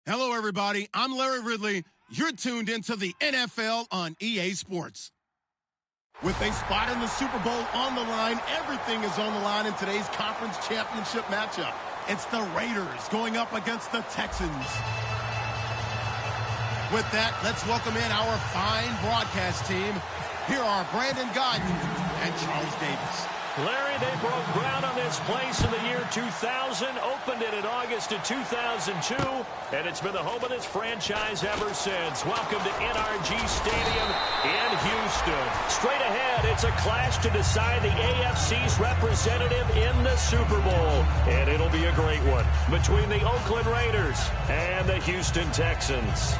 Hello, everybody. I'm Larry Ridley. You're tuned into the NFL on EA Sports. With a spot in the Super Bowl on the line, everything is on the line in today's conference championship matchup. It's the Raiders going up against the Texans. With that, let's welcome in our fine broadcast team. Here are Brandon Gaudin and Charles Davis. Larry, they broke ground on this place in the year 2000, opened it in August of 2002, and it's been the home of this franchise ever since. Welcome to NRG Stadium in Houston. Straight ahead, it's a clash to decide the AFC's representative in the Super Bowl, and it'll be a great one between the Oakland Raiders and the Houston Texans.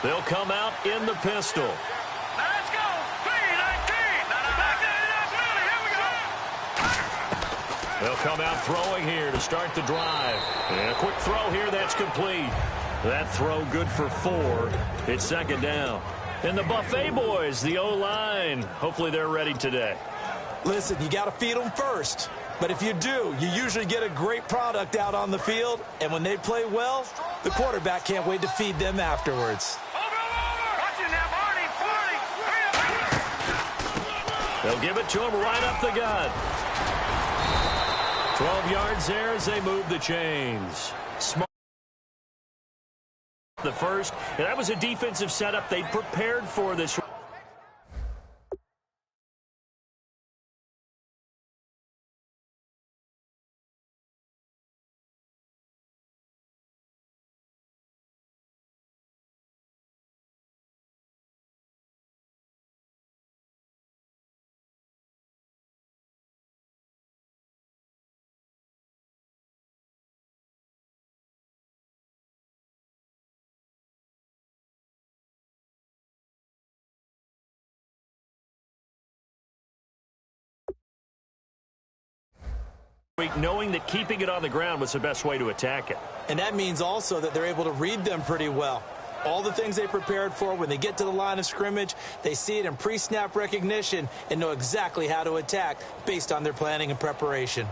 They'll come out in the pistol. Let's go. 3-19. Here we go. They'll come out throwing here to start the drive. And a quick throw here, that's complete. That throw good for 4. It's second down. And the Buffet boys, the O-line, hopefully they're ready today. Listen, you got to feed them first. But if you do, you usually get a great product out on the field. And when they play well, the quarterback can't wait to feed them afterwards. They'll give it to him right up the gut. 12 yards there as they move the chains. Smart. The first, and that was a defensive setup they prepared for this. Knowing that keeping it on the ground was the best way to attack it. And that means also that they're able to read them pretty well. All the things they prepared for, when they get to the line of scrimmage, they see it in pre-snap recognition and know exactly how to attack based on their planning and preparation.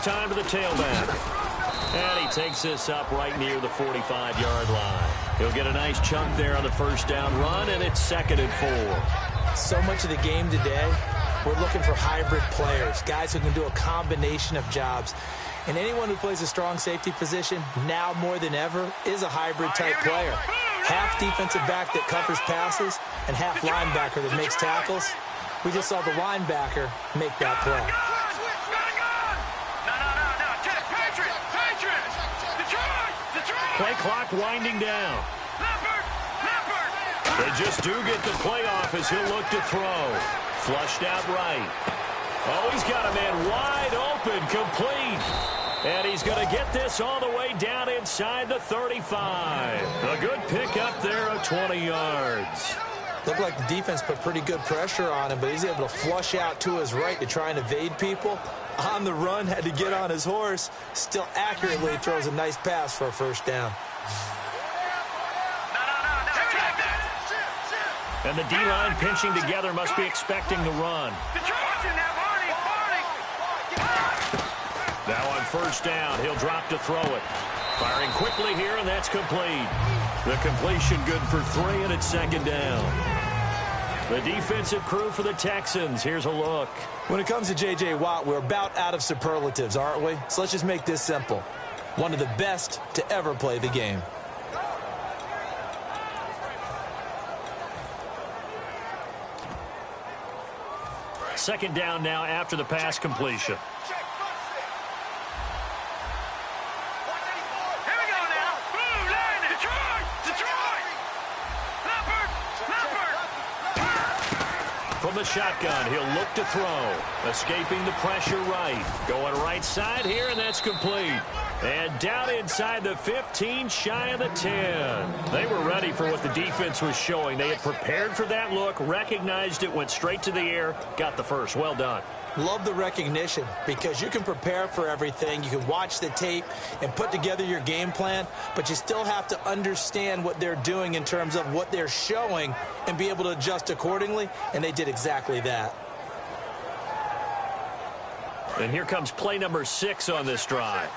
Time to the tailback. And he takes this up right near the 45-yard line. He'll get a nice chunk there on the first down run, and it's 2nd and 4. So much of the game today, we're looking for hybrid players, guys who can do a combination of jobs. And anyone who plays a strong safety position, now more than ever, is a hybrid-type player. Half defensive back that covers passes and half linebacker that makes tackles. We just saw the linebacker make that play. Play clock winding down. They just do get the play off as he'll look to throw. Flushed out right. Oh, he's got a man wide open, complete. And he's going to get this all the way down inside the 35. A good pickup there of 20 yards. Looked like the defense put pretty good pressure on him, but he's able to flush out to his right to try and evade people. On the run, had to get on his horse. Still accurately throws a nice pass for a first down. And the D-line pinching together must be expecting the run. Now on first down, he'll drop to throw it. Firing quickly here, and that's complete. The completion good for 3, and it's 2nd down. The defensive crew for the Texans. Here's a look. When it comes to J.J. Watt, we're about out of superlatives, aren't we? So let's just make this simple. One of the best to ever play the game. Second down now after the pass completion. From the shotgun, he'll look to throw. Escaping the pressure right. Going right side here, and that's complete. And down inside the 15, shy of the 10. They were ready for what the defense was showing. They had prepared for that look, recognized it, went straight to the air, got the first. Well done. Love the recognition because you can prepare for everything. You can watch the tape and put together your game plan, but you still have to understand what they're doing in terms of what they're showing and be able to adjust accordingly, and they did exactly that. And here comes play number 6 on this drive.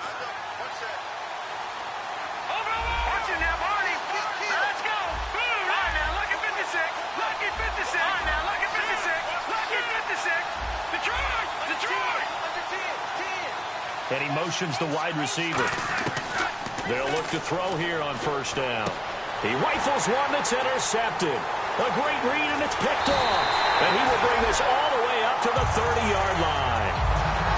And he motions the wide receiver. They'll look to throw here on first down. He rifles one that's intercepted. A great read, and it's picked off. And he will bring this all the way up to the 30-yard line.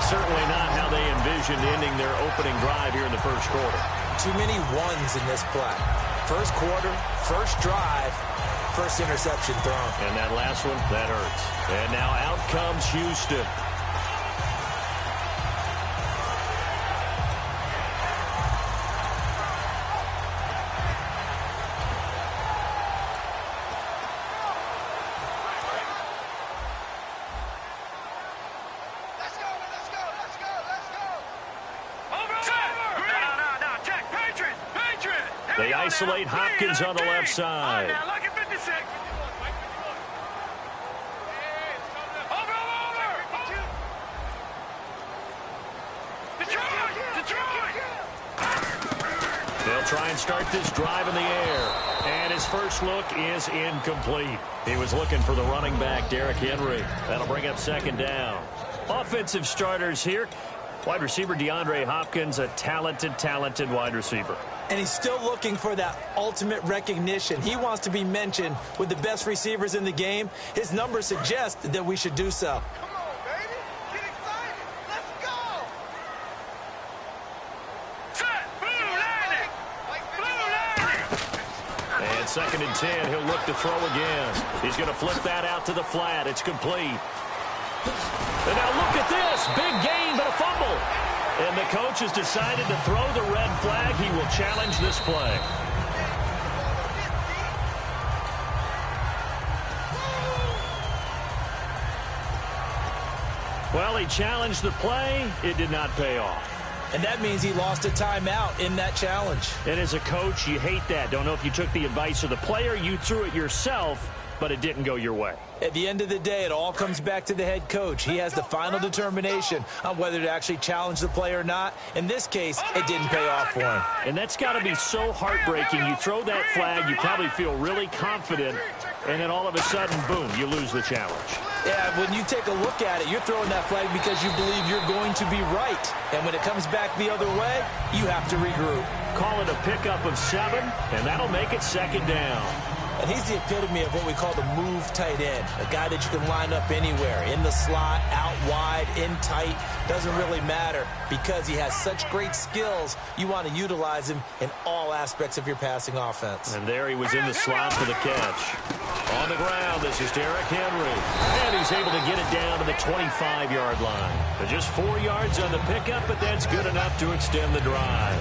Certainly not how they envisioned ending their opening drive here in the first quarter. Too many ones in this play. First quarter, first drive, first interception thrown. And that last one, that hurts. And now out comes Houston. They isolate Hopkins on the left side. They'll try and start this drive in the air. And his first look is incomplete. He was looking for the running back, Derrick Henry. That'll bring up second down. Offensive starters here. Wide receiver DeAndre Hopkins, a talented wide receiver. And he's still looking for that ultimate recognition. He wants to be mentioned with the best receivers in the game. His numbers suggest that we should do so. Come on, baby. Get excited. Let's go. Set. Blue line. Blue line. And second and 10, he'll look to throw again. He's going to flip that out to the flat. It's complete. And now look at this. Big gain, but a fumble. And the coach has decided to throw the red flag. He will challenge this play. Well, he challenged the play. It did not pay off. And that means he lost a timeout in that challenge. And as a coach, you hate that. Don't know if you took the advice of the player. You threw it yourself, but it didn't go your way. At the end of the day, it all comes back to the head coach. He has the final determination on whether to actually challenge the play or not. In this case, it didn't pay off for him. And that's got to be so heartbreaking. You throw that flag, you probably feel really confident, and then all of a sudden, boom, you lose the challenge. Yeah, when you take a look at it, you're throwing that flag because you believe you're going to be right. And when it comes back the other way, you have to regroup. Call it a pickup of 7, and that'll make it second down. And he's the epitome of what we call the move tight end, a guy that you can line up anywhere, in the slot, out wide, in tight, doesn't really matter because he has such great skills. You want to utilize him in all aspects of your passing offense. And there he was in the slot for the catch. On the ground, this is Derrick Henry. And he's able to get it down to the 25-yard line. Just 4 yards on the pickup, but that's good enough to extend the drive.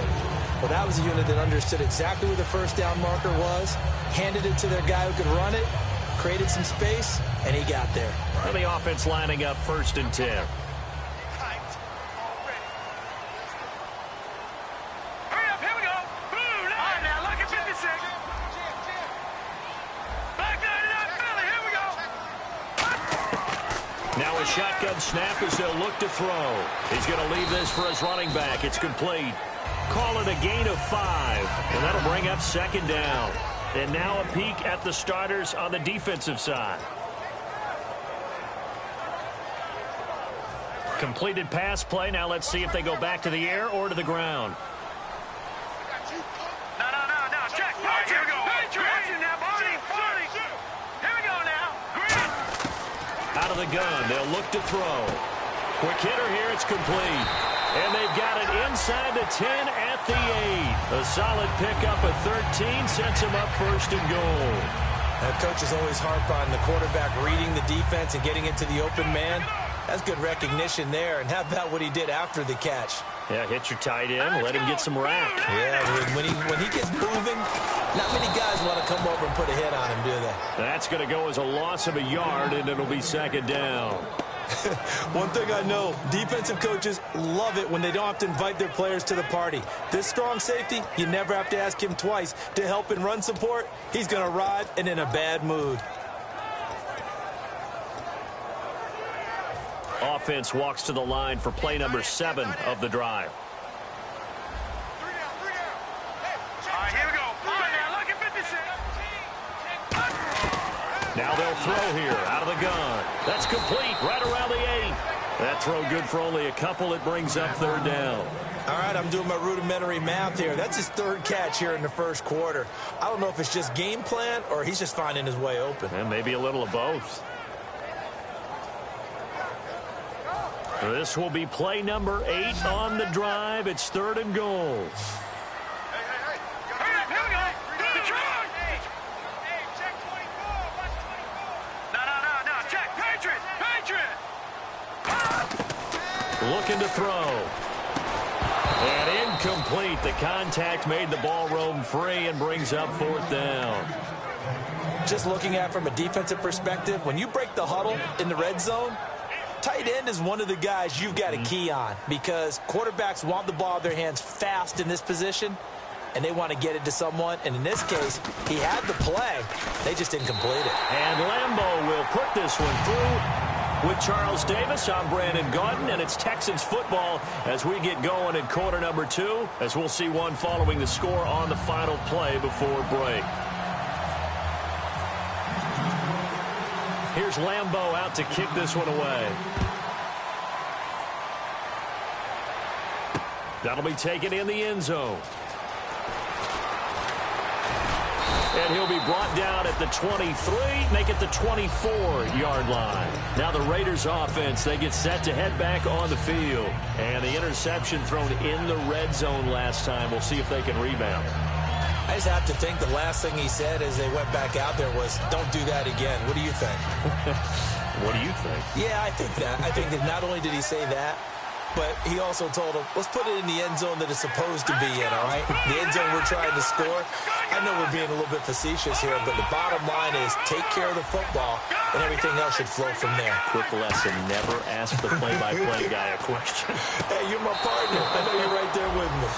Well, that was a unit that understood exactly where the first down marker was, handed it to their guy who could run it, created some space, and he got there. And the offense lining up 1st and 10. Hurry up, here we go. Blue line. All right, now, look at 56. Back line it up, Philly, here we go. Now a shotgun snap as they'll look to throw. He's going to leave this for his running back. It's complete. Call it a gain of 5, and that'll bring up second down. And now a peek at the starters on the defensive side. Completed pass play. Now let's see if they go back to the air or to the ground. No. Check. All right, here we go. Patriot. Now, Barney. Here we go now. Green. Out of the gun. They'll look to throw. Quick hitter here. It's complete. And they've got it inside the 10 at the 8. A solid pickup at 13 sets them up 1st and goal. Now, coaches always harp on the quarterback reading the defense and getting it to the open man. That's good recognition there. And how about what he did after the catch? Yeah, hit your tight end, let him get some rack. Yeah, when he gets moving, not many guys want to come over and put a hit on him, do they? That's going to go as a loss of a yard, and it'll be second down. One thing I know, defensive coaches love it when they don't have to invite their players to the party. This strong safety, you never have to ask him twice to help in run support. He's going to ride and in a bad mood. Offense walks to the line for play number 7 of the drive. All right, here we go. All right, now look at 56. Now they'll throw here out of the gun. That's complete right around the 8. That throw good for only a couple. It brings up third down. All right, I'm doing my rudimentary math here. That's his third catch here in the first quarter. I don't know if it's just game plan or he's just finding his way open. And maybe a little of both. This will be play number 8 on the drive. It's third and goal. Here we go. Detroit. Check 24. Watch 24. No. Check. Patriot. Looking to throw. And incomplete. The contact made the ball roam free and brings up fourth down. Just looking at it from a defensive perspective, when you break the huddle in the red zone, tight end is one of the guys you've got to key on because quarterbacks want the ball in their hands fast in this position, and they want to get it to someone. And in this case, he had the play. They just didn't complete it. And Lambeau will put this one through. With Charles Davis, I'm Brandon Gaudin, and it's Texans football as we get going in quarter number 2, as we'll see one following the score on the final play before break. Here's Lambeau out to kick this one away. That'll be taken in the end zone. And he'll be brought down at the 23, make it the 24-yard line. Now the Raiders offense, they get set to head back on the field. And the interception thrown in the red zone last time. We'll see if they can rebound. I just have to think the last thing he said as they went back out there was, don't do that again. What do you think? What do you think? Yeah, I think that. I think that not only did he say that, but he also told him, let's put it in the end zone that it's supposed to be in, all right? The end zone we're trying to score. I know we're being a little bit facetious here, but the bottom line is take care of the football, and everything else should flow from there. Quick lesson, never ask the play-by-play guy a question. Hey, you're my partner. I know you're right there with me.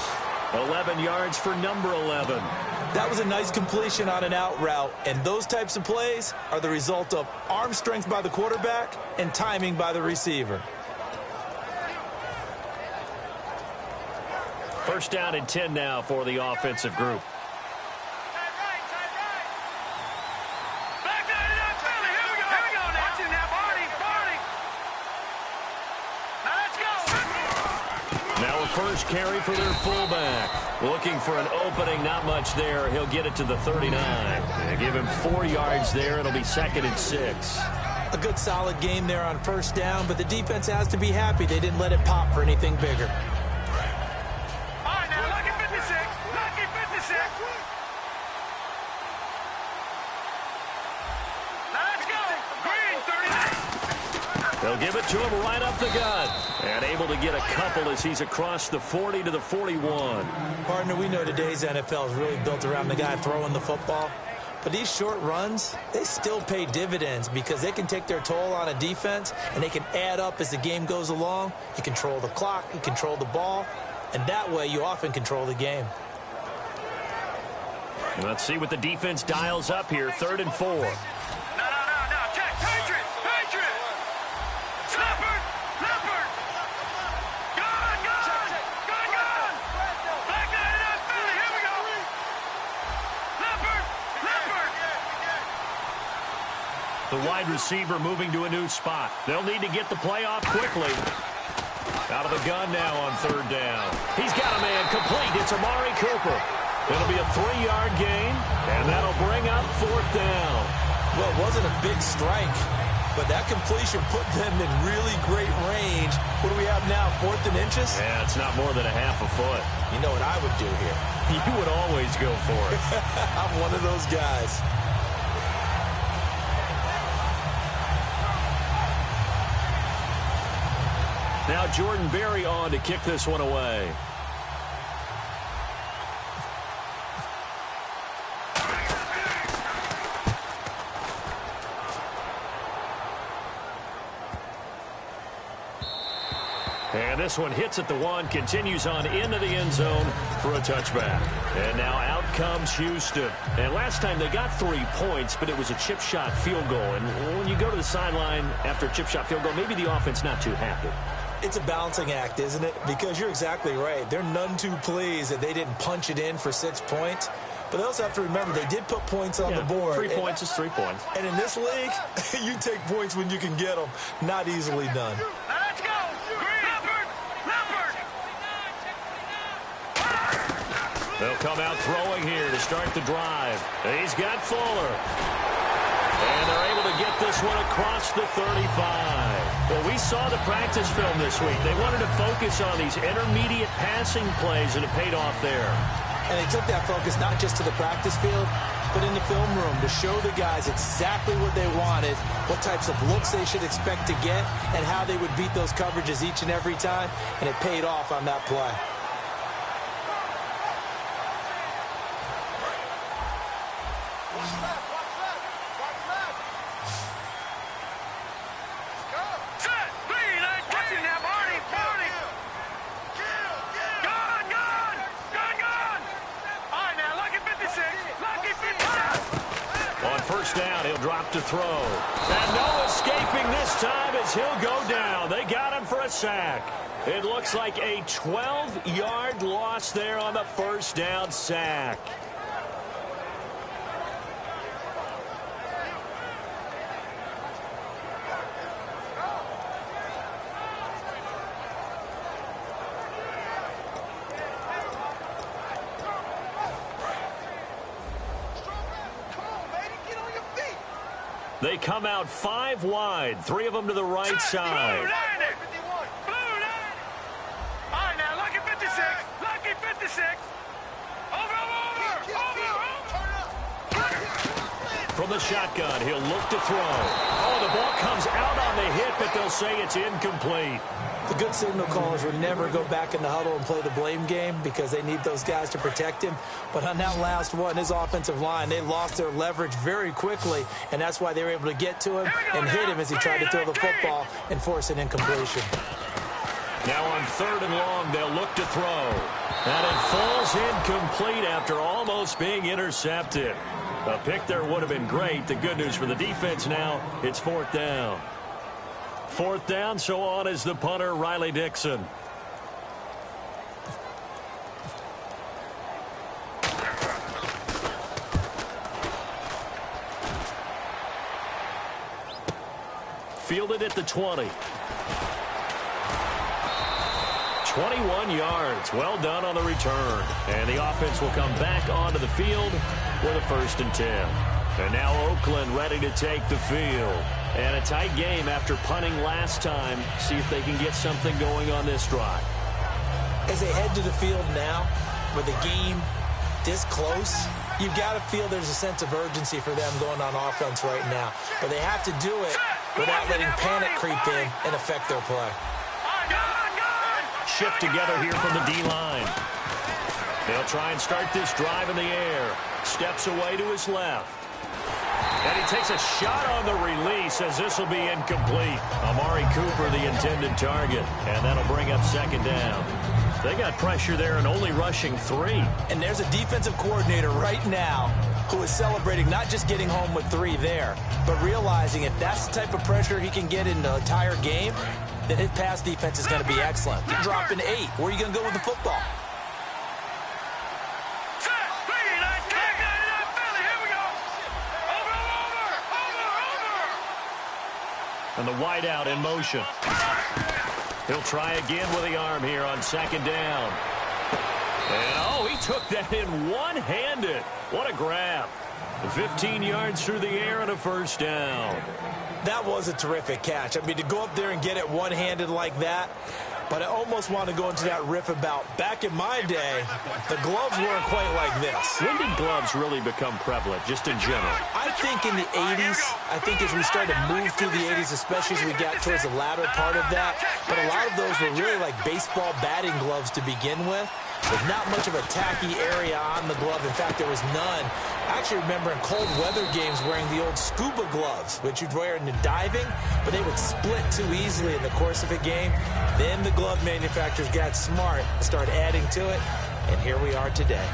11 yards for number 11. That was a nice completion on an out route, and those types of plays are the result of arm strength by the quarterback and timing by the receiver. First down and 10 now for the offensive group. Now a first carry for their fullback. Looking for an opening, not much there. He'll get it to the 39. They give him 4 yards there. It'll be second and 6. A good solid game there on first down, but the defense has to be happy they didn't let it pop for anything bigger. They'll give it to him right up the gut. And able to get a couple as he's across the 40 to the 41. Partner, we know today's NFL is really built around the guy throwing the football. But these short runs, they still pay dividends because they can take their toll on a defense and they can add up as the game goes along. You control the clock, you control the ball, and that way you often control the game. Let's see what the defense dials up here. 3rd and 4. The wide receiver moving to a new spot. They'll need to get the play off quickly. Out of the gun now on 3rd down. He's got a man complete. It's Amari Cooper. It'll be a 3-yard gain, and that'll bring up 4th down. Well, it wasn't a big strike, but that completion put them in really great range. What do we have now, 4th and inches? Yeah, it's not more than a half a foot. You know what I would do here? You would always go for it. I'm one of those guys. Now Jordan Berry on to kick this one away. And this one hits at the one, continues on into the end zone for a touchback. And now out comes Houston. And last time they got 3 points, but it was a chip shot field goal. And when you go to the sideline after a chip shot field goal, maybe the offense not too happy. It's a balancing act, isn't it? Because you're exactly right. They're none too pleased that they didn't punch it in for 6 points. But they also have to remember they did put points on the board. 3 points is 3 points. And in this league, you take points when you can get them. Not easily done. Let's go. They'll come out throwing here to start the drive. He's got Fuller. And they're able to get this one across the 35. Well, we saw the practice film this week. They wanted to focus on these intermediate passing plays, and it paid off there. And they took that focus not just to the practice field, but in the film room to show the guys exactly what they wanted, what types of looks they should expect to get, and how they would beat those coverages each and every time. And it paid off on that play. Down, he'll drop to throw. And no escaping this time as he'll go down. They got him for a sack. It looks like a 12-yard loss there on the first down sack. They come out 5 wide, 3 of them to the right side. Blue line. All right, now, lucky 56. Lucky 56. Over. From the shotgun, he'll look to throw. Oh, the ball comes out on the hit, but they'll say it's incomplete. The good signal callers would never go back in the huddle and play the blame game because they need those guys to protect him. But on that last one, his offensive line, they lost their leverage very quickly, and that's why they were able to get to him and hit him as he tried to throw the football and force an incompletion. Now on 3rd and long, they'll look to throw. And it falls incomplete after almost being intercepted. A pick there would have been great. The good news for the defense now, it's 4th down. 4th down, so on is the punter, Riley Dixon. Fielded at the 20. 21 yards. Well done on the return. And the offense will come back onto the field with a 1st and 10. And now Oakland ready to take the field. And a tight game after punting last time. See if they can get something going on this drive. As they head to the field now, with the game this close, you've got to feel there's a sense of urgency for them going on offense right now. But they have to do it without letting panic creep in and affect their play. Shift together here from the D-line. They'll try and start this drive in the air. Steps away to his left. And he takes a shot on the release as this will be incomplete. Amari Cooper, the intended target. And that'll bring up 2nd down. They got pressure there and only rushing 3. And there's a defensive coordinator right now who is celebrating not just getting home with 3 there, but realizing if that's the type of pressure he can get in the entire game, then his pass defense is going to be excellent. You're dropping 8. Where are you going to go with the football? And the wideout in motion. He'll try again with the arm here on 2nd down. And, oh, he took that in one-handed. What a grab. 15 yards through the air and a 1st down. That was a terrific catch. I mean, to go up there and get it one-handed like that, but I almost want to go into that riff about back in my day, the gloves weren't quite like this. When did gloves really become prevalent, just in general? I I think in the 80s, I think as we started to move through the 80s, especially as we got towards the latter part of that, but a lot of those were really like baseball batting gloves to begin with not much of a tacky area on the glove. In fact, there was none. I actually remember in cold weather games wearing the old scuba gloves, which you'd wear in the diving, but they would split too easily in the course of a game. Then the glove manufacturers got smart and started adding to it, and here we are today.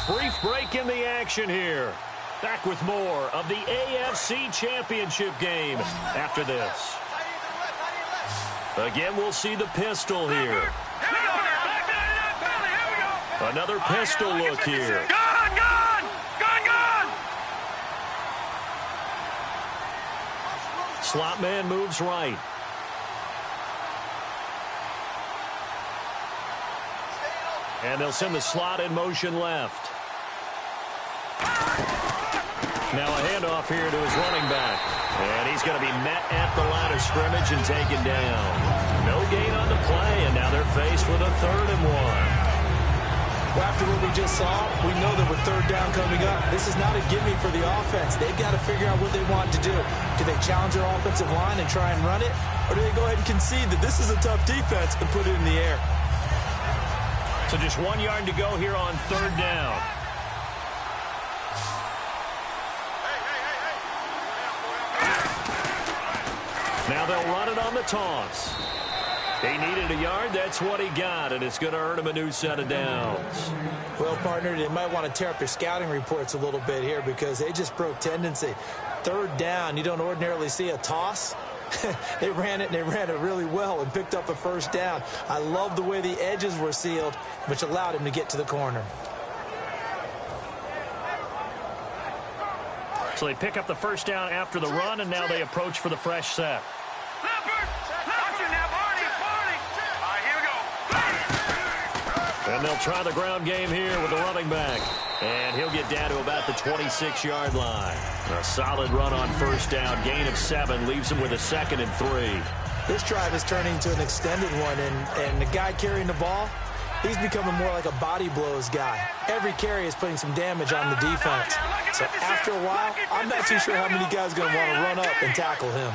Brief break in the action here. Back with more of the AFC Championship game after this. Again, we'll see the pistol here. Another pistol look here. Slot man moves right. And they'll send the slot in motion left. Now a handoff here to his running back. And he's going to be met at the line of scrimmage and taken down. No gain on the play, and now they're faced with a 3rd and 1. Well, after what we just saw, we know that with 3rd down coming up, this is not a gimme for the offense. They've got to figure out what they want to do. Do they challenge their offensive line and try and run it? Or do they go ahead and concede that this is a tough defense and put it in the air? So just 1 yard to go here on 3rd down. Now they'll run it on the toss. He needed a yard. That's what he got, and it's going to earn him a new set of downs. Well, partner, they might want to tear up their scouting reports a little bit here because they just broke tendency. 3rd down, you don't ordinarily see a toss. They ran it, and they ran it really well and picked up a 1st down. I love the way the edges were sealed, which allowed him to get to the corner. So they pick up the 1st down after the run, and now they approach for the fresh set. And they'll try the ground game here with the running back. And he'll get down to about the 26-yard line. A solid run on 1st down. Gain of 7 leaves him with a 2nd and 3. This drive is turning into an extended one, and the guy carrying the ball, he's becoming more like a body blows guy. Every carry is putting some damage on the defense. So after a while, I'm not too sure how many guys are going to want to run up and tackle him.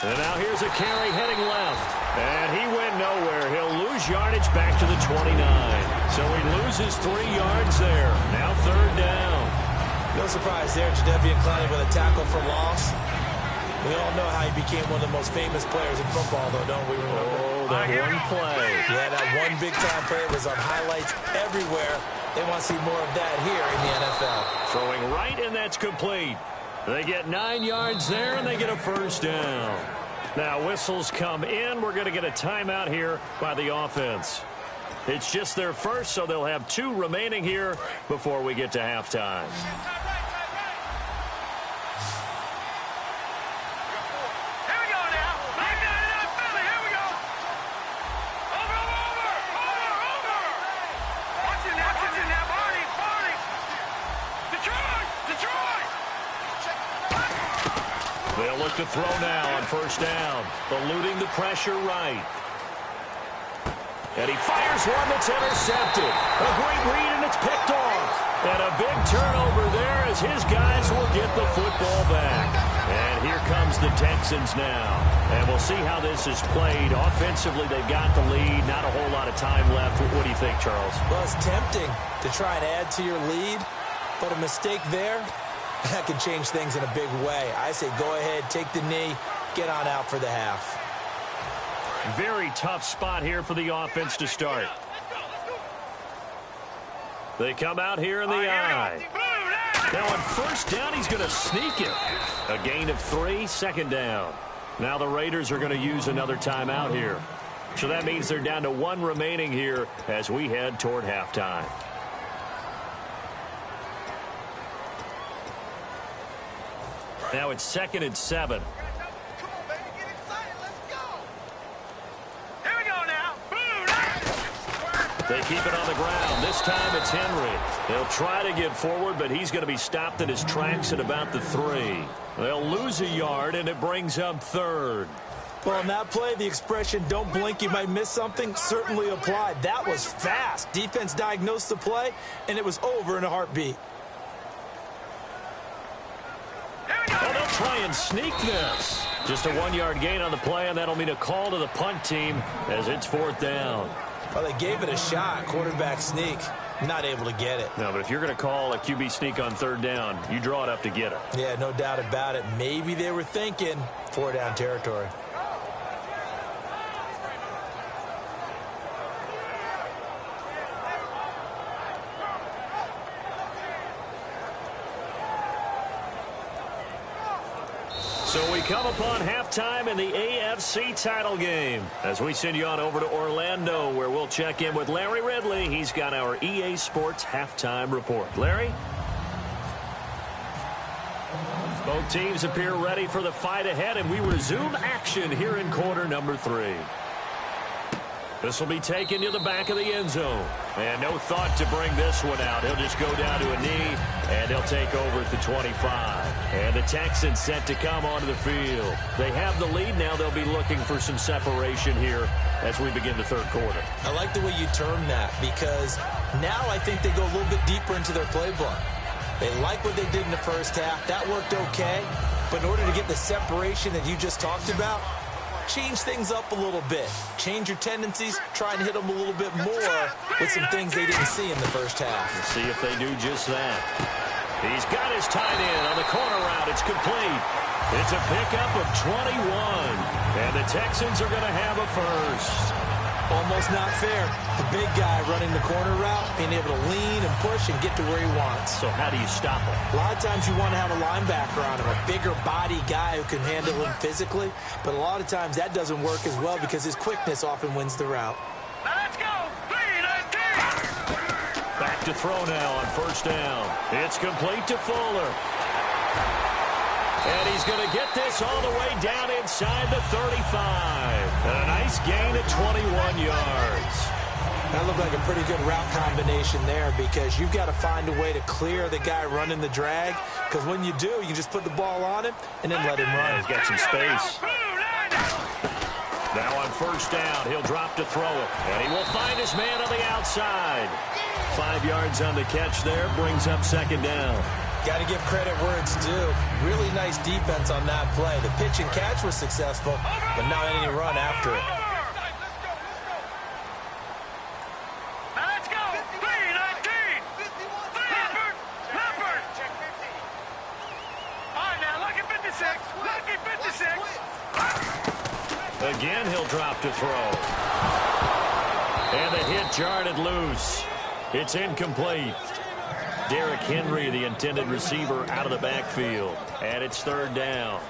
And now here's a carry heading left. And he went nowhere. He'll lose yardage back to the 29. So he loses 3 yards there. Now 3rd down. No surprise there, Jadeveon Clowney with a tackle for loss. We all know how he became one of the most famous players in football, though, don't we? Oh, that one play. Yeah, that one big-time play was on highlights everywhere. They want to see more of that here in the NFL. Throwing right, and that's complete. They get 9 yards there, and they get a 1st down. Now whistles come in. We're going to get a timeout here by the offense. It's just their first, so they'll have 2 remaining here before we get to halftime. They'll look to throw now on 1st down. Eluding the pressure right. And he fires one that's intercepted. A great read, and it's picked off. And a big turnover there as his guys will get the football back. And here comes the Texans now. And we'll see how this is played. Offensively, they've got the lead. Not a whole lot of time left. What do you think, Charles? Well, it's tempting to try and add to your lead, but a mistake there, that can change things in a big way. I say go ahead, take the knee, get on out for the half. Very tough spot here for the offense to start. They come out here in the eye. Now on 1st down, he's going to sneak it. A gain of 3, 2nd down. Now the Raiders are going to use another timeout here. So that means they're down to 1 remaining here as we head toward halftime. Now it's 2nd and 7. They keep it on the ground. This time it's Henry. They'll try to get forward, but he's going to be stopped in his tracks at about the 3. They'll lose a yard, and it brings up 3rd. Well, on that play, the expression, don't blink, you might miss something, certainly applied. That was fast. Defense diagnosed the play, and it was over in a heartbeat. Oh, they'll try and sneak this. Just a 1-yard gain on the play, and that'll mean a call to the punt team as it's 4th down. Well, they gave it a shot, quarterback sneak. Not able to get it. No, but if you're going to call a QB sneak on 3rd down, you draw it up to get it. Yeah, no doubt about it. Maybe they were thinking 4-down territory. So we come upon halftime in the AFC title game as we send you on over to Orlando, where we'll check in with Larry Ridley. He's got our EA Sports halftime report. Larry? Both teams appear ready for the fight ahead, and we resume action here in quarter number 3. This will be taken to the back of the end zone. And no thought to bring this one out. He'll just go down to a knee, and he'll take over at the 25. And the Texans set to come onto the field. They have the lead now. They'll be looking for some separation here as we begin the 3rd quarter. I like the way you term that, because now I think they go a little bit deeper into their playbook. They like what they did in the first half. That worked okay. But in order to get the separation that you just talked about, change things up a little bit. Change your tendencies. Try and hit them a little bit more with some things they didn't see in the first half. We'll see if they do just that. He's got his tight end on the corner route. It's complete. It's a pickup of 21. And the Texans are going to have a first. Almost not fair. The big guy running the corner route, being able to lean and push and get to where he wants. So how do you stop him? A lot of times you want to have a linebacker on him, a bigger body guy who can handle him physically. But a lot of times that doesn't work as well because his quickness often wins the route. Now let's go. Back to throw now on 1st down. It's complete to Fuller. And he's going to get this all the way down inside the 35. And a nice gain at 21 yards. That looked like a pretty good route combination there because you've got to find a way to clear the guy running the drag. Because when you do, you just put the ball on him and then let him run. He's got some space. Now on 1st down, he'll drop to throw it. And he will find his man on the outside. 5 yards on the catch there, brings up 2nd down. Got to give credit where it's due. Really nice defense on that play. The pitch and catch was successful, but not any run after it. Now let's go. 3-19. Leopard. All right, now lucky 56. Lucky 56. Again, he'll drop to throw. And the hit jarred it loose. It's incomplete. Derrick Henry, the intended receiver, out of the backfield. And it's 3rd down.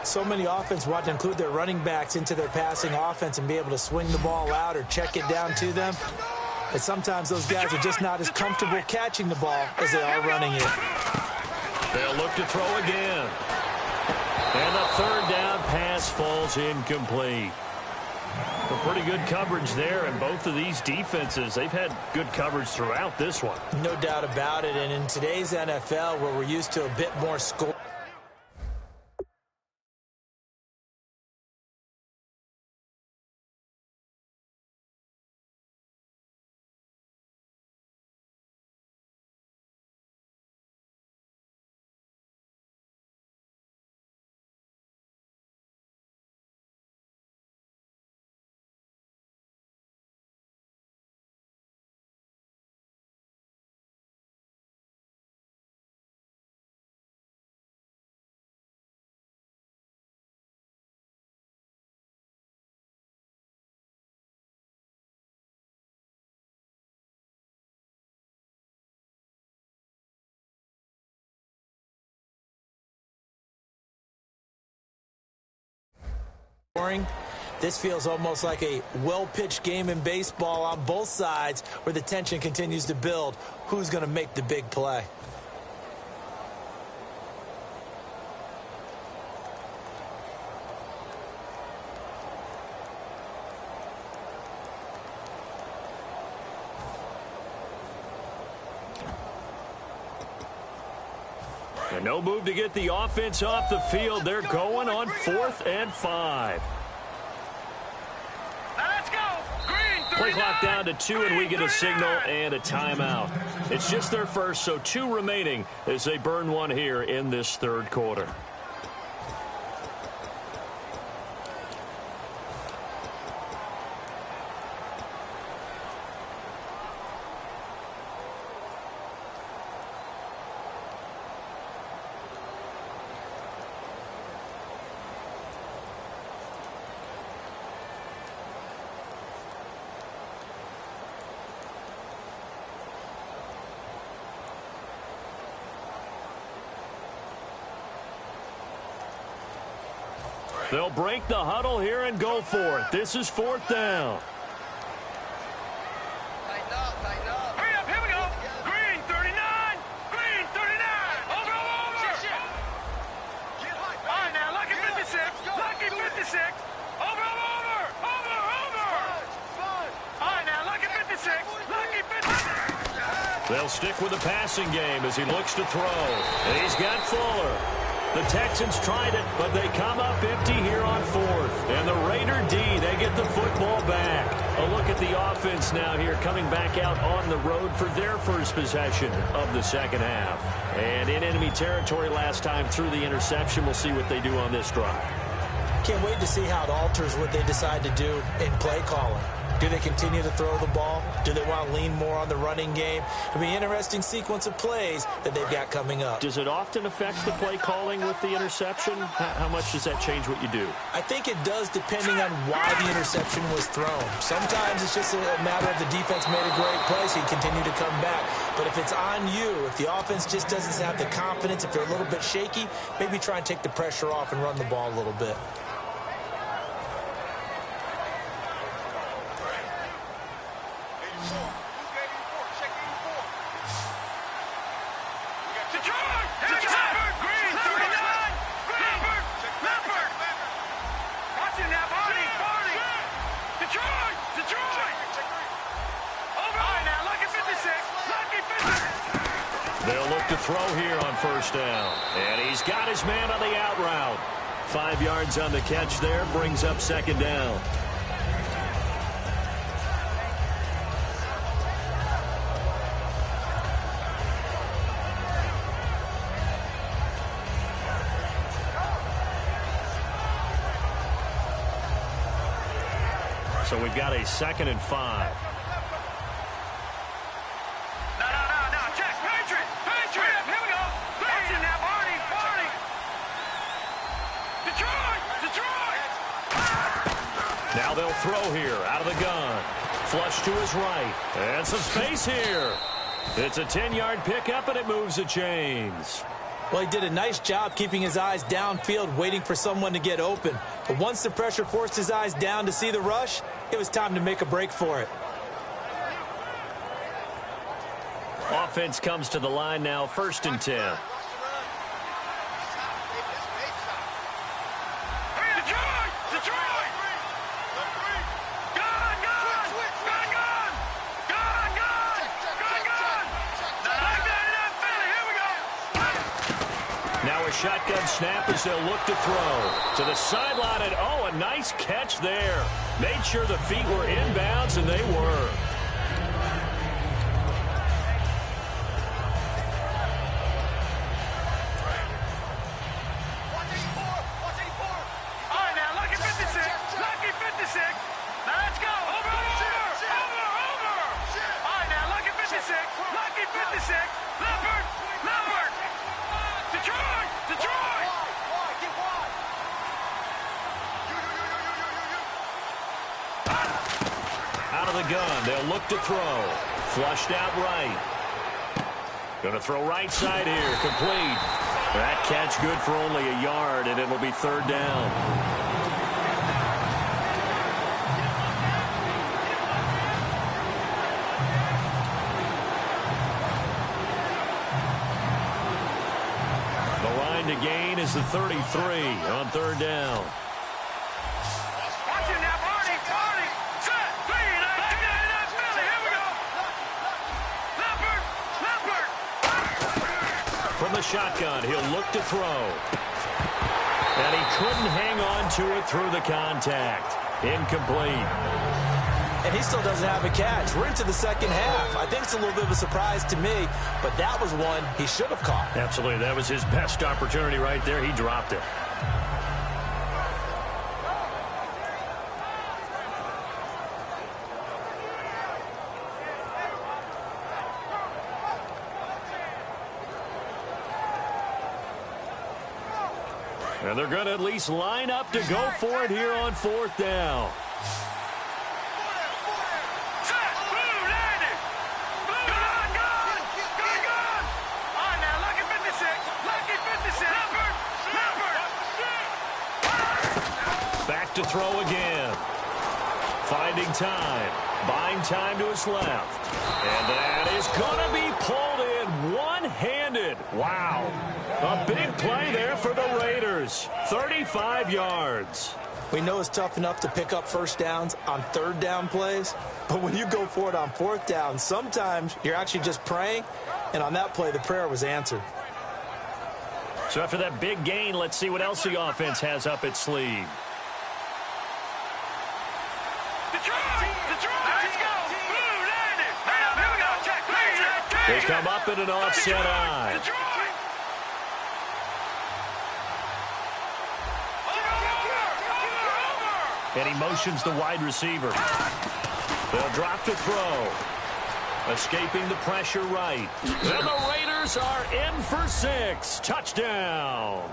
So many offense want to include their running backs into their passing offense and be able to swing the ball out or check it down to them. But sometimes those guys are just not as comfortable catching the ball as they are running it. They'll look to throw again. And the 3rd down pass falls incomplete. Well, pretty good coverage there, and both of these defenses, they've had good coverage throughout this one. No doubt about it, and in today's NFL, where we're used to a bit more score. This feels almost like a well-pitched game in baseball on both sides where the tension continues to build. Who's going to make the big play? And no move to get the offense off the field. They're going on 4th and 5. Now let's go. Green, Play clock 39. down to 2, and we get a signal and a timeout. It's just their first, so 2 remaining as they burn one here in this third quarter. They'll break the huddle here and go for it. This is 4th down. Hurry up, here we go. Green, 39. Green, 39. Over. All right, now, Lucky 56. Lucky 56. Over. All right, now, Lucky 56. Lucky 56. They'll stick with the passing game as he looks to throw. And he's got Fuller. The Texans tried it, but they come up empty here on 4th. And the Raider D, they get the football back. A look at the offense now here, coming back out on the road for their first possession of the second half. And in enemy territory last time through the interception. We'll see what they do on this drive. Can't wait to see how it alters what they decide to do in play calling. Do they continue to throw the ball? Do they want to lean more on the running game? It'll be an interesting sequence of plays that they've got coming up. Does it often affect the play calling with the interception? How much does that change what you do? I think it does depending on why the interception was thrown. Sometimes it's just a matter of the defense made a great play, so you continue to come back. But if it's on you, if the offense just doesn't have the confidence, if they're a little bit shaky, maybe try and take the pressure off and run the ball a little bit. They'll look to throw here on 1st down. And he's got his man on the out route. 5 yards on the catch there, brings up 2nd down. So we've got a 2nd and 5. Now they'll throw here out of the gun. Flush to his right. And some space here. It's a 10-yard pickup, and it moves the chains. Well, he did a nice job keeping his eyes downfield, waiting for someone to get open. But once the pressure forced his eyes down to see the rush, it was time to make a break for it. Offense comes to the line now, 1st and 10. Now a shotgun snap as they'll look to throw. To the sideline, and oh, a nice catch there. Made sure the feet were inbounds, and they were. All right, now, Lucky 56. Lucky 56. Now let's go. Over. All right, now, Lucky 56. Lucky 56. Leopard. Detroit. Out of the gun, they'll look to throw. Flushed out right. Going to throw right side here, complete. That catch good for only a yard, and it'll be 3rd down. To gain is the 33 on 3rd down. Watch it now, Barney. Set. 3. Here we go. Leopard. from the shotgun. He'll look to throw. And he couldn't hang on to it through the contact. Incomplete. And he still doesn't have a catch. We're into the second half. I think it's a little bit of a surprise to me, but that was one he should have caught. Absolutely. That was his best opportunity right there. He dropped it. And they're going to at least line up to go for it here on fourth down. Back to throw again. Finding time. Buying time to his left. And that is going to be pulled in one-handed. Wow. A big play there for the Raiders. 35 yards. We know it's tough enough to pick up first downs on third down plays, but when you go for it on fourth down, sometimes you're actually just praying, and on that play, the prayer was answered. So after that big gain, let's see what else the offense has up its sleeve. They come up in an offset eye. And he motions the wide receiver. They'll drop to throw. Escaping the pressure right. And the Raiders are in for 6. Touchdown.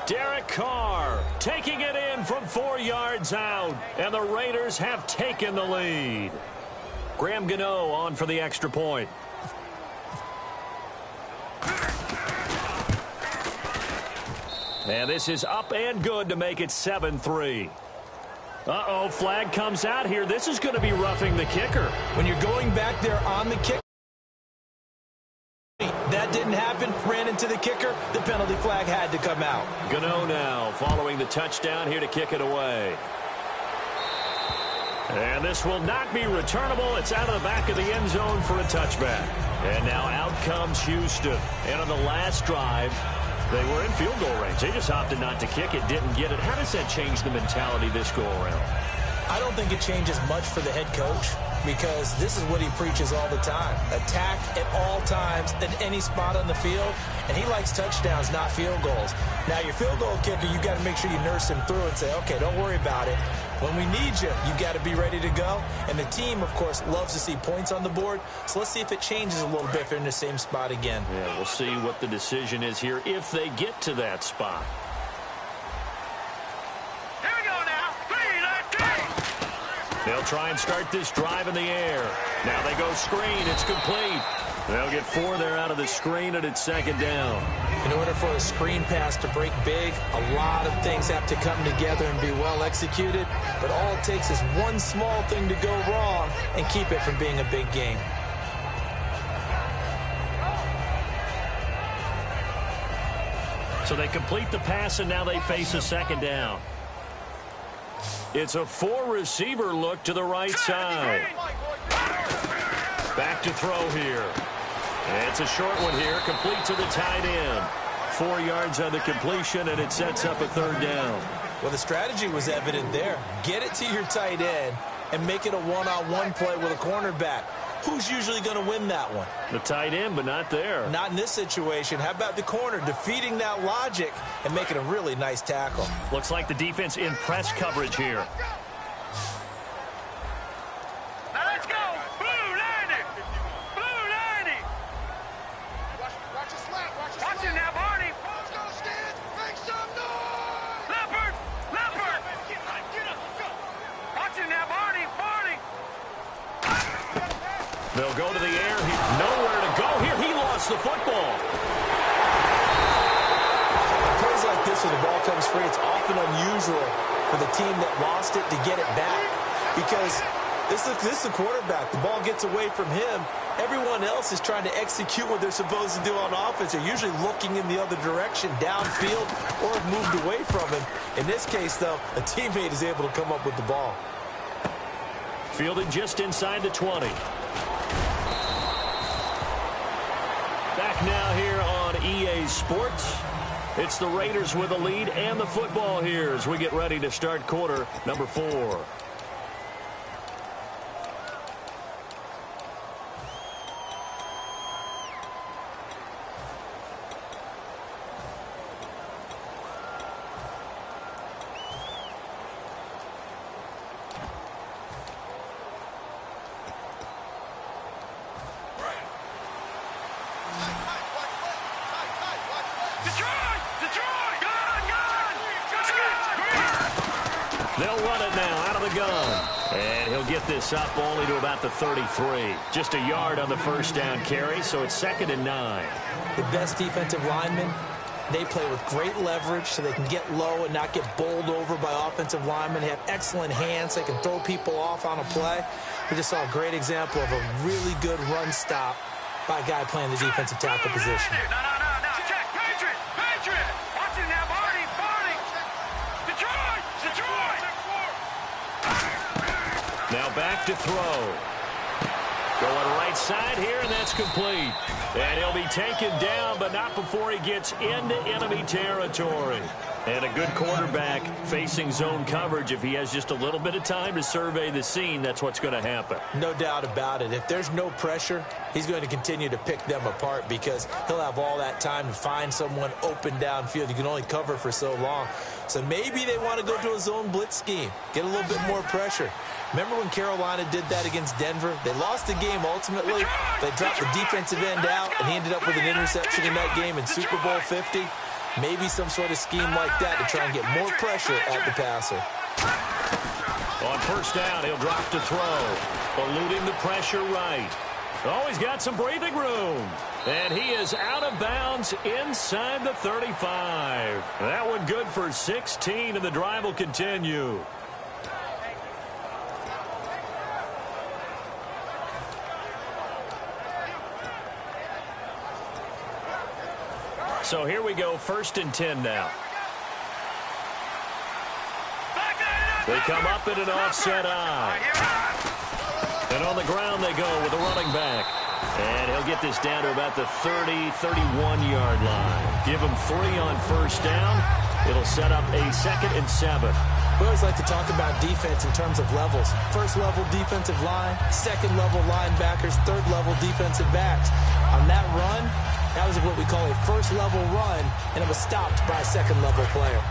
Derek Carr taking it in from 4 yards out. And the Raiders have taken the lead. Graham Gano on for the extra point. And this is up and good to make it 7-3. Uh-oh, flag comes out here. This is going to be roughing the kicker. When you're going back there on the kick, that didn't happen, ran into the kicker, the penalty flag had to come out. Gano now following the touchdown here to kick it away. And this will not be returnable. It's out of the back of the end zone for a touchback. And now out comes Houston. And on the last drive, they were in field goal range. They just opted not to kick it, didn't get it. How does that change the mentality this go-around? I don't think it changes much for the head coach because this is what he preaches all the time. Attack at all times in any spot on the field, and he likes touchdowns, not field goals. Now, your field goal kicker, you got to make sure you nurse him through and say, okay, don't worry about it. When we need you, you got to be ready to go. And the team, of course, loves to see points on the board. So let's see if it changes a little bit if they're in the same spot again. Yeah, we'll see what the decision is here if they get to that spot. Here we go now. 3, 2. They'll try and start this drive in the air. Now they go screen. It's complete. They'll get 4 there out of the screen, and it's second down. In order for a screen pass to break big, a lot of things have to come together and be well executed. But all it takes is one small thing to go wrong and keep it from being a big game. So they complete the pass, and now they face a second down. It's a 4-receiver look to the right side. Back to throw here. And it's a short one here, complete to the tight end. 4 yards on the completion, and it sets up a third down. Well, the strategy was evident there. Get it to your tight end and make it a one-on-one play with a cornerback. Who's usually going to win that one? The tight end, but not there. Not in this situation. How about the corner defeating that logic and making a really nice tackle? Looks like the defense in press coverage here. Now let's go. Blue 90. Blue 90. Watch the slap. Watch it now, Barney. Ball's gonna stand. Make some noise. Leopard. Leopard. Get up. Go. Watch it now, Barney. Barney. They'll go to the air. Nowhere to go here. He lost the football. Plays like this where the ball comes free, it's often unusual for the team that lost it to get it back. Because this is the quarterback. The ball gets away from him. Everyone else is trying to execute what they're supposed to do on offense. They're usually looking in the other direction, downfield, or have moved away from him. In this case, though, a teammate is able to come up with the ball. Fielded just inside the 20. Back now here on EA Sports. It's the Raiders with the lead and the football here as we get ready to start quarter number 4. They'll run it now out of the gun. And he'll get this up only to about the 33. Just a yard on the first down carry, so it's 2nd and 9. The best defensive linemen, they play with great leverage so they can get low and not get bowled over by offensive linemen. They have excellent hands. They can throw people off on a play. We just saw a great example of a really good run stop by a guy playing the defensive tackle position. No. Check. Patriot. Watch it now, Barney. Detroit. Now back to throw. Going right side here, and that's complete. And he'll be taken down, but not before he gets into enemy territory. And a good quarterback facing zone coverage. If he has just a little bit of time to survey the scene, that's what's going to happen. No doubt about it. If there's no pressure, he's going to continue to pick them apart because he'll have all that time to find someone open downfield. You can only cover for so long. So maybe they want to go to a zone blitz scheme, get a little bit more pressure. Remember when Carolina did that against Denver? They lost the game ultimately. They dropped the defensive end out, and he ended up with an interception in that game in Super Bowl 50. Maybe some sort of scheme like that to try and get more pressure at the passer. On first down, he'll drop to throw. Eluding the pressure right. Oh, he's got some breathing room. And he is out of bounds inside the 35. That one good for 16, and the drive will continue. So here we go, 1st and 10 now. They come up in an offset eye. And on the ground they go with a running back. And he'll get this down to about the 30, 31-yard line. Give him 3 on first down. It'll set up a 2nd and 7. We always like to talk about defense in terms of levels. First-level defensive line, second-level linebackers, third-level defensive backs. On that run, that was what we call a first-level run, and it was stopped by a second-level player.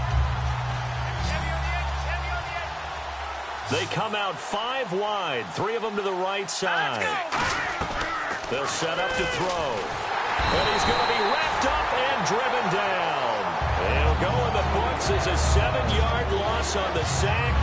They come out 5 wide, 3 of them to the right side. They'll set up to throw. And he's going to be wrapped up and driven down. He'll go in the books as a 7-yard loss on the sack,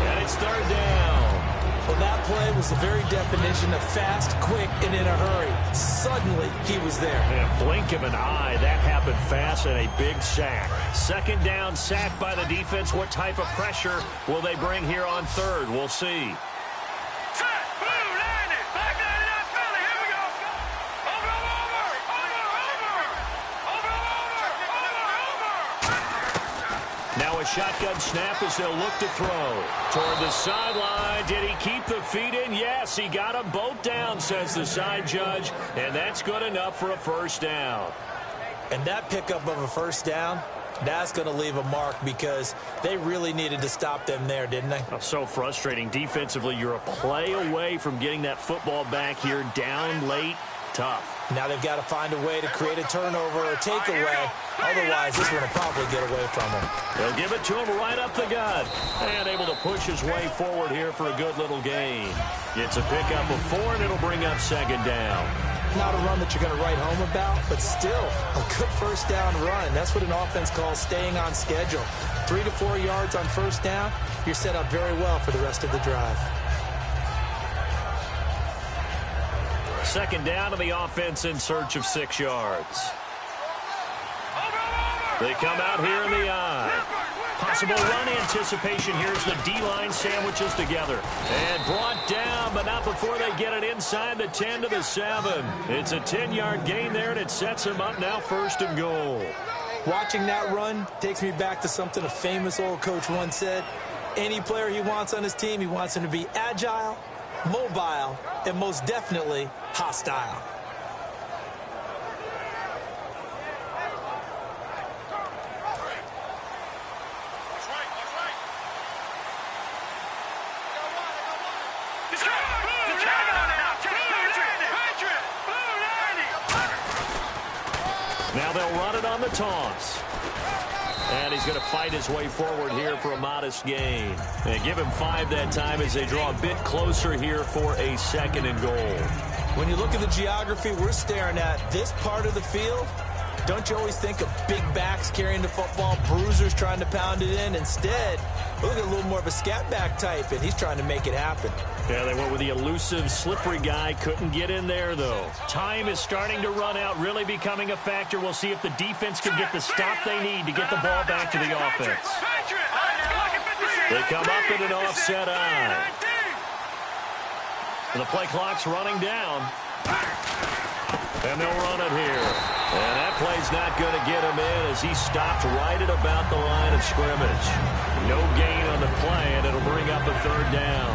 and it's 3rd down. Well, that play was the very definition of fast, quick, and in a hurry. Suddenly, he was there. And blink of an eye, that happened fast and a big sack. 2nd down, sack by the defense. What type of pressure will they bring here on 3rd? We'll see. Now a shotgun snap as they'll look to throw. Toward the sideline. Did he keep the feet in? Yes, he got them both down, says the side judge. And that's good enough for a first down. And that pickup of a first down, that's going to leave a mark because they really needed to stop them there, didn't they? Oh, so frustrating. Defensively, you're a play away from getting that football back here down late. Tough. Now they've got to find a way to create a turnover or takeaway. Otherwise, this one will probably get away from them. They'll give it to him right up the gut. And able to push his way forward here for a good little gain. Gets a pickup of 4, and it'll bring up 2nd down. Not a run that you're going to write home about, but still a good first down run. That's what an offense calls staying on schedule. 3 to 4 yards on first down, you're set up very well for the rest of the drive. 2nd down to the offense in search of 6 yards. They come out here in the eye. Possible run anticipation. Here's the D-line sandwiches together. And brought down, but not before they get it inside the 10 to the 7. It's a 10-yard gain there, and it sets them up now 1st and goal. Watching that run takes me back to something a famous old coach once said. Any player he wants on his team, he wants him to be agile, mobile, and most definitely hostile. Now they'll run it on the toss. And he's going to fight his way forward here for a modest gain. And give him 5 that time as they draw a bit closer here for a 2nd and goal. When you look at the geography we're staring at, this part of the field, don't you always think of big backs carrying the football, bruisers trying to pound it in? Instead, look at a little more of a scat back type, and he's trying to make it happen. Yeah, they went with the elusive, slippery guy. Couldn't get in there, though. Time is starting to run out, really becoming a factor. We'll see if the defense can get the stop they need to get the ball back to the offense. They come up in an offset eye. And the play clock's running down. And they'll run it here. And that play's not going to get him in as he stopped right at about the line of scrimmage. No gain on the play, and it'll bring up a 3rd down.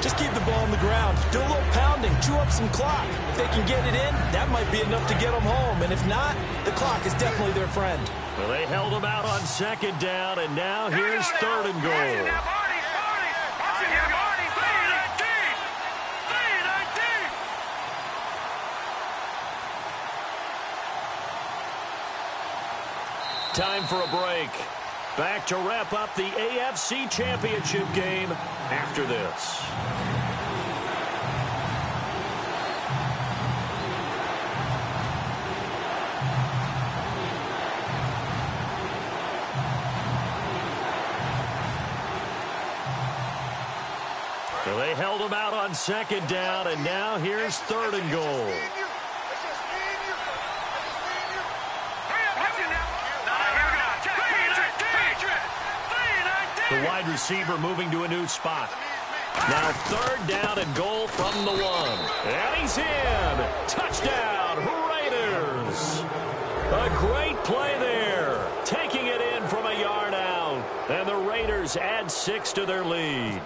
Just keep the ball on the ground. Do a little pounding. Chew up some clock. If they can get it in, that might be enough to get them home. And if not, the clock is definitely their friend. Well, they held him out on 2nd down, and now here's 3rd and goal. Time for a break. Back to wrap up the AFC Championship game after this. So they held him out on 2nd down, and now here's 3rd and goal. The wide receiver moving to a new spot. Now 3rd down and goal from the 1. And he's in. Touchdown, Raiders. A great play there. Taking it in from a yard out. And the Raiders add 6 to their lead.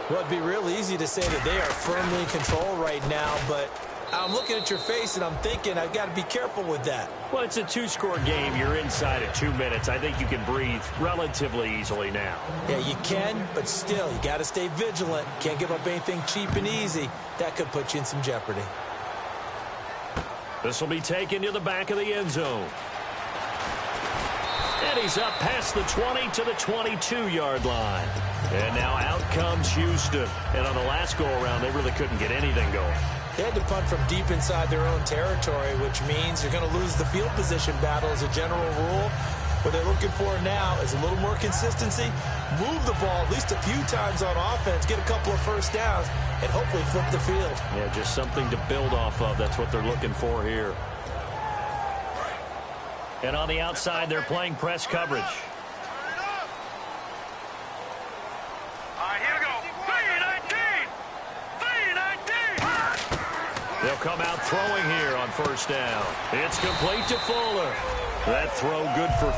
Well, it'd be real easy to say that they are firmly in control right now, but I'm looking at your face and I'm thinking I've got to be careful with that. Well, it's a 2-score game. You're inside at 2 minutes. I think you can breathe relatively easily now. Yeah, you can, but still, you got to stay vigilant. Can't give up anything cheap and easy. That could put you in some jeopardy. This will be taken to the back of the end zone. And he's up past the 20 to the 22-yard line. And now out comes Houston. And on the last go-around, they really couldn't get anything going. They had to punt from deep inside their own territory, which means you're going to lose the field position battle as a general rule. What they're looking for now is a little more consistency, move the ball at least a few times on offense, get a couple of first downs, and hopefully flip the field. Yeah, just something to build off of. That's what they're looking for here. And on the outside, they're playing press coverage. They'll come out throwing here on 1st down. It's complete to Fuller. That throw good for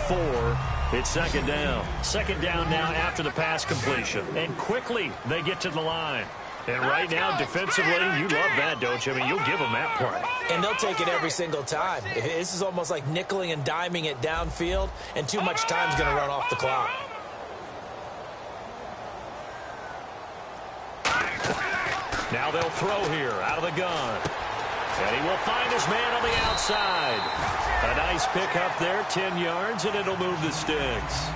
4. It's 2nd down. 2nd down now after the pass completion. And quickly they get to the line. And right now, defensively, you love that, don't you? I mean, you'll give them that part. And they'll take it every single time. This is almost like nickeling and diming it downfield, and too much time's going to run off the clock. Now they'll throw here out of the gun. And he will find his man on the outside. A nice pick up there, 10 yards, and it'll move the sticks.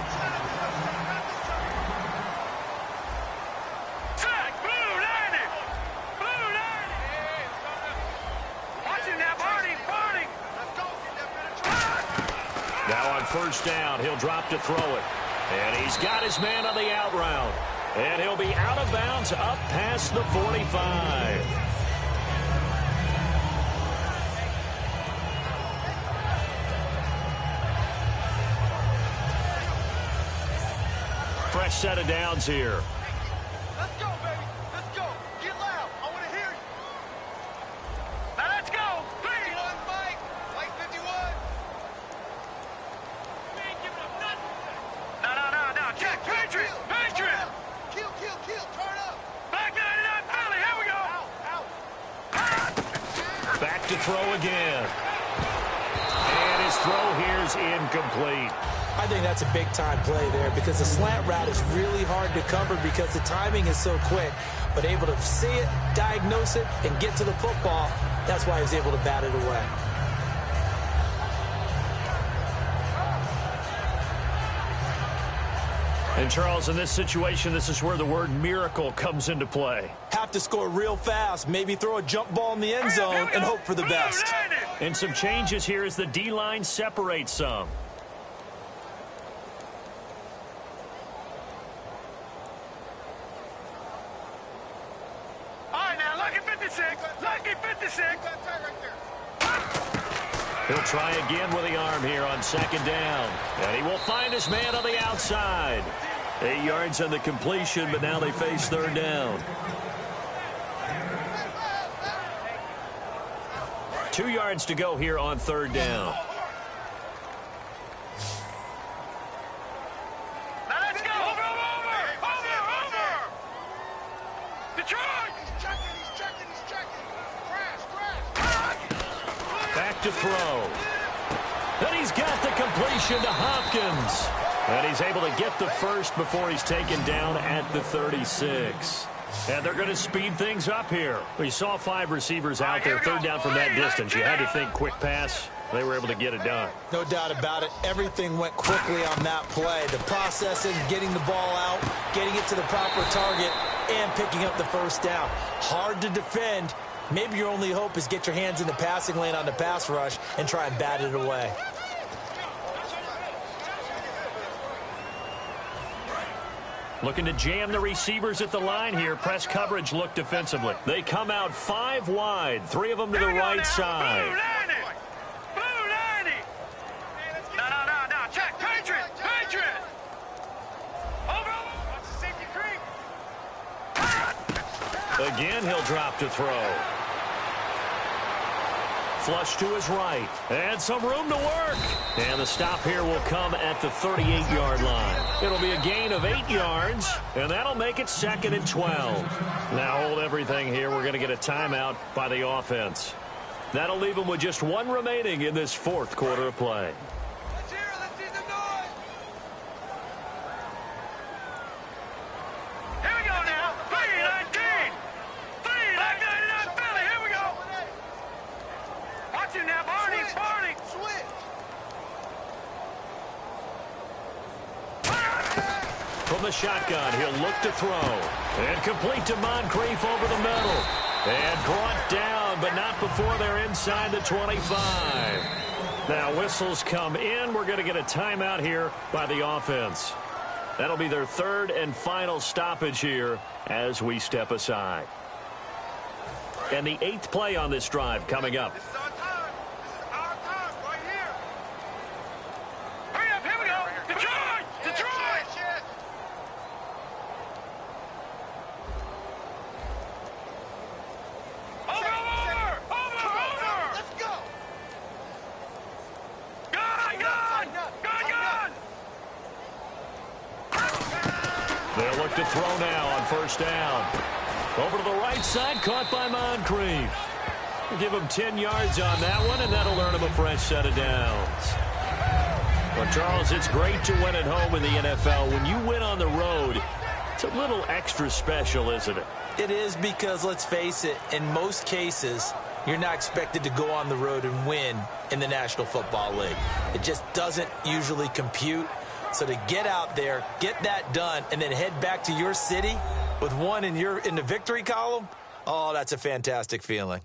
Now on 1st down, he'll drop to throw it. And he's got his man on the out route. And he'll be out of bounds up past the 45. Fresh set of downs here. Let's go, baby. Let's go. Get loud. I want to hear you. Now let's go. 51, Mike. Mike 51. We ain't giving up nothing. No. Check. Patriot. Kill. Turn up. Back 99 Philly. Here we go. Out. Back to throw again. And his throw here's incomplete. I think that's a big-time play there because the slant route is really hard to cover because the timing is so quick. But able to see it, diagnose it, and get to the football, that's why he was able to bat it away. And, Charles, in this situation, this is where the word miracle comes into play. Have to score real fast, maybe throw a jump ball in the end zone and hope for the best. And some changes here as the D-line separates some. All right, now, lucky 56. Lucky 56. He'll try again with the arm here on second down. And he will find his man on the outside. 8 yards on the completion, but now they face third down. 2 yards to go here on third down. Now let's go. Over. Detroit. He's checking. Crash. Back to throw. And he's got the completion to Hopkins. And he's able to get the first before he's taken down at the 36. And they're going to speed things up here. We saw 5 receivers out there, third down from that distance. You had to think quick pass. They were able to get it done. No doubt about it. Everything went quickly on that play. The processing, getting the ball out, getting it to the proper target, and picking up the first down. Hard to defend. Maybe your only hope is get your hands in the passing lane on the pass rush and try and bat it away. Looking to jam the receivers at the line here. Press coverage look defensively. They come out 5 wide, 3 of them to the right side. Blue 90. No. Check. Patriot. Over. Safety creep. Again, he'll drop to throw. Flush to his right. And some room to work. And the stop here will come at the 38-yard line. It'll be a gain of 8 yards, and that'll make it 2nd and 12. Now hold everything here. We're going to get a timeout by the offense. That'll leave them with just 1 remaining in this 4th quarter of play. Let's hear it. Let's see the noise. Here we go now. 3-19. 3-19 Philly. Here we go. Watch him now, Barney. Switch. From the shotgun, he'll look to throw. And complete to Moncrief over the middle. And brought down, but not before they're inside the 25. Now whistles come in. We're going to get a timeout here by the offense. That'll be their 3rd and final stoppage here as we step aside. And the 8th play on this drive coming up. This is our time. This is our time right here. Hurry up. Here we go. Detroit. Shit. Over. Let's go. Gun. They'll look to throw now on first down. Over to the right side, caught by Moncrief. We'll give him 10 yards on that one, and that'll earn him a fresh set of downs. Well, Charles, it's great to win at home in the NFL. When you win on the road, it's a little extra special, isn't it? It is because, let's face it, in most cases, you're not expected to go on the road and win in the National Football League. It just doesn't usually compute. So to get out there, get that done, and then head back to your city with 1 in the victory column, oh, that's a fantastic feeling.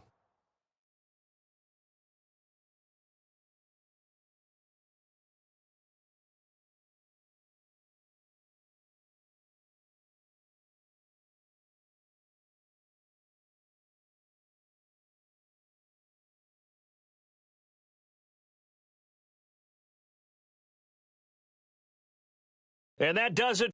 And that does it